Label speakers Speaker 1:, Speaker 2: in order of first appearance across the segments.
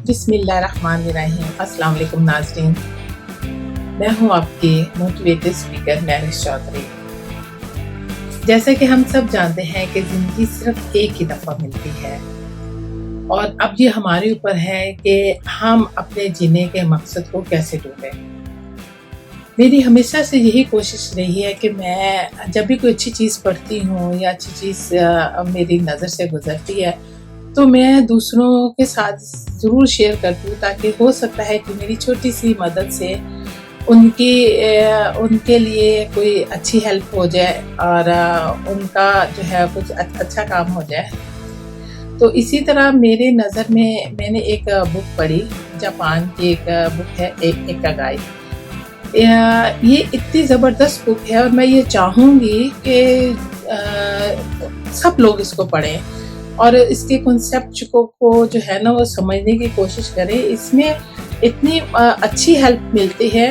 Speaker 1: بسم اللہ الرحمن الرحیم۔ السلام علیکم ناظرین، میں ہوں آپ کی موٹیویٹر اسپیکر مہرش چودھری۔ جیسا کہ ہم سب جانتے ہیں کہ زندگی صرف ایک ہی دفعہ ملتی ہے، اور اب یہ ہمارے اوپر ہے کہ ہم اپنے جینے کے مقصد کو کیسے ڈھونڈیں۔ میری ہمیشہ سے یہی کوشش رہی ہے کہ میں جب بھی کوئی اچھی چیز پڑھتی ہوں یا اچھی چیز میری نظر سے گزرتی ہے تو میں دوسروں کے ساتھ ضرور شیئر کرتی ہوں، تاکہ ہو سکتا ہے کہ میری چھوٹی سی مدد سے ان کے لیے کوئی اچھی ہیلپ ہو جائے اور ان کا جو ہے کچھ اچھا کام ہو جائے۔ تو اسی طرح میرے نظر میں نے ایک بک پڑھی، جاپان کی ایک بک ہے ایکاگائی۔ یہ اتنی زبردست بک ہے اور میں یہ چاہوں گی کہ سب لوگ اس کو پڑھیں اور اس کے کنسیپٹ کو جو ہے نا وہ سمجھنے کی کوشش کریں۔ اس میں اتنی اچھی ہیلپ ملتی ہے۔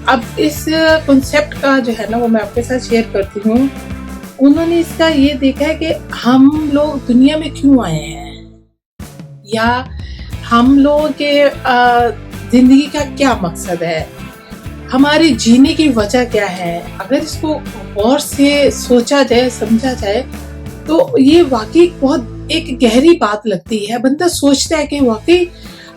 Speaker 1: اب اس کنسیپٹ کا جو ہے نا وہ میں آپ کے ساتھ شیئر کرتی ہوں۔ انہوں نے اس کا یہ دیکھا ہے کہ ہم لوگ دنیا میں کیوں آئے ہیں، یا ہم لوگوں کے زندگی کا کیا مقصد ہے، ہمارے جینے کی وجہ کیا ہے۔ اگر اس کو غور سے سوچا جائے، سمجھا جائے تو یہ واقعی بہت ایک گہری بات لگتی ہے۔ بندہ سوچتا ہے کہ واقعی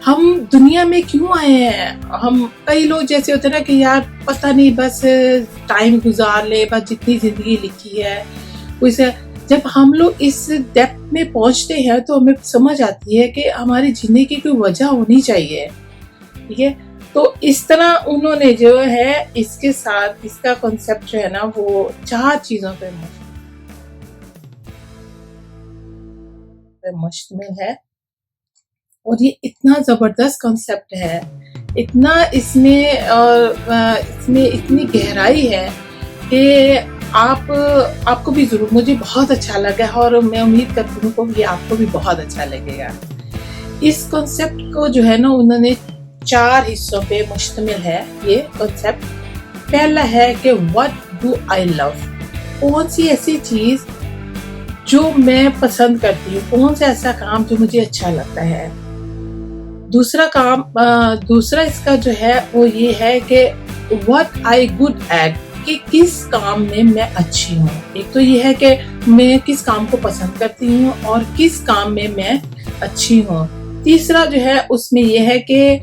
Speaker 1: ہم دنیا میں کیوں آئے ہیں۔ ہم کئی لوگ جیسے ہوتے ہیں نا کہ یار پتہ نہیں، بس ٹائم گزار لے، بس جتنی زندگی لکھی ہے اسے۔ جب ہم لوگ اس ڈیپتھ میں پہنچتے ہیں تو ہمیں سمجھ آتی ہے کہ ہمارے جینے کی کوئی وجہ ہونی چاہیے، ٹھیک ہے۔ تو اس طرح انہوں نے جو ہے اس کے ساتھ اس کا کنسیپٹ جو ہے نا وہ 4 چیزوں پہ مشتمل ہے، اور یہ اتنا زبردست کنسیپٹ ہے، اتنا اس میں اتنی گہرائی ہے کہ آپ کو بھی ضرور، مجھے بہت اچھا لگا ہے اور میں امید کرتی ہوں کہ آپ کو بھی بہت اچھا لگے گا۔ اس کنسیپٹ کو جو ہے نا انہوں نے 4 حصوں پہ مشتمل ہے یہ کنسیپٹ۔ پہلا ہے کہ what do I love، کون سی ایسی چیز جو میں پسند کرتی ہوں، کون سا ایسا کام جو مجھے اچھا لگتا ہے۔ دوسرا اس کا جو ہے وہ یہ ہے کہ what I good at، کہ کس کام میں میں اچھی ہوں۔ ایک تو یہ ہے کہ میں کس کام کو پسند کرتی ہوں اور کس کام میں میں اچھی ہوں۔ تیسرا جو ہے اس میں یہ ہے کہ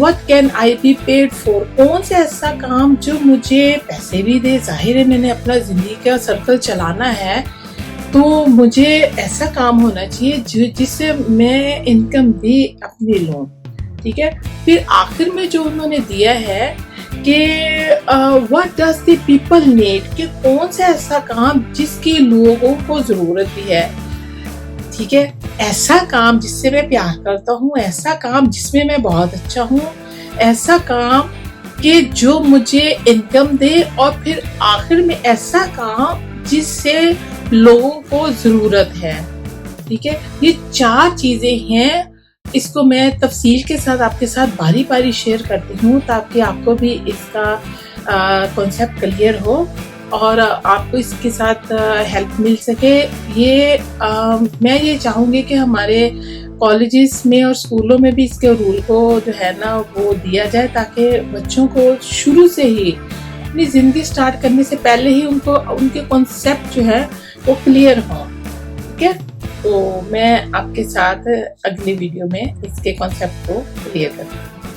Speaker 1: what can I be paid for، کون سا ایسا کام جو مجھے پیسے بھی دے۔ ظاہر ہے میں نے اپنا زندگی کا سرکل چلانا ہے تو مجھے ایسا کام ہونا چاہیے جس سے میں انکم بھی اپنی لوں، ٹھیک ہے۔ پھر آخر میں جو انہوں نے دیا ہے کہ what does the people need، کہ کون سا ایسا کام جس کی لوگوں کو ضرورت بھی ہے، ٹھیک ہے۔ ایسا کام جس سے میں پیار کرتا ہوں، ایسا کام جس میں میں بہت اچھا ہوں، ایسا کام کہ جو مجھے انکم دے، اور پھر آخر میں ایسا کام جس سے لوگوں کو ضرورت ہے، ٹھیک ہے۔ یہ 4 چیزیں ہیں۔ اس کو میں تفصیل کے ساتھ آپ کے ساتھ باری باری شیئر کرتی ہوں تاکہ آپ کو بھی اس کا کنسیپٹ کلیئر ہو اور آپ کو اس کے ساتھ ہیلپ مل سکے۔ میں یہ چاہوں گی کہ ہمارے کالجز میں اور اسکولوں میں بھی اس کے رول کو جو ہے نا وہ دیا جائے، تاکہ بچوں کو شروع سے ہی اپنی زندگی سٹارٹ کرنے سے پہلے ہی ان کے کنسیپٹ جو ہے وہ کلیئر ہوں، ٹھیک ہے۔ تو میں آپ کے ساتھ اگلی ویڈیو میں اس کے کنسیپٹ کو کلیئر کرتی ہوں۔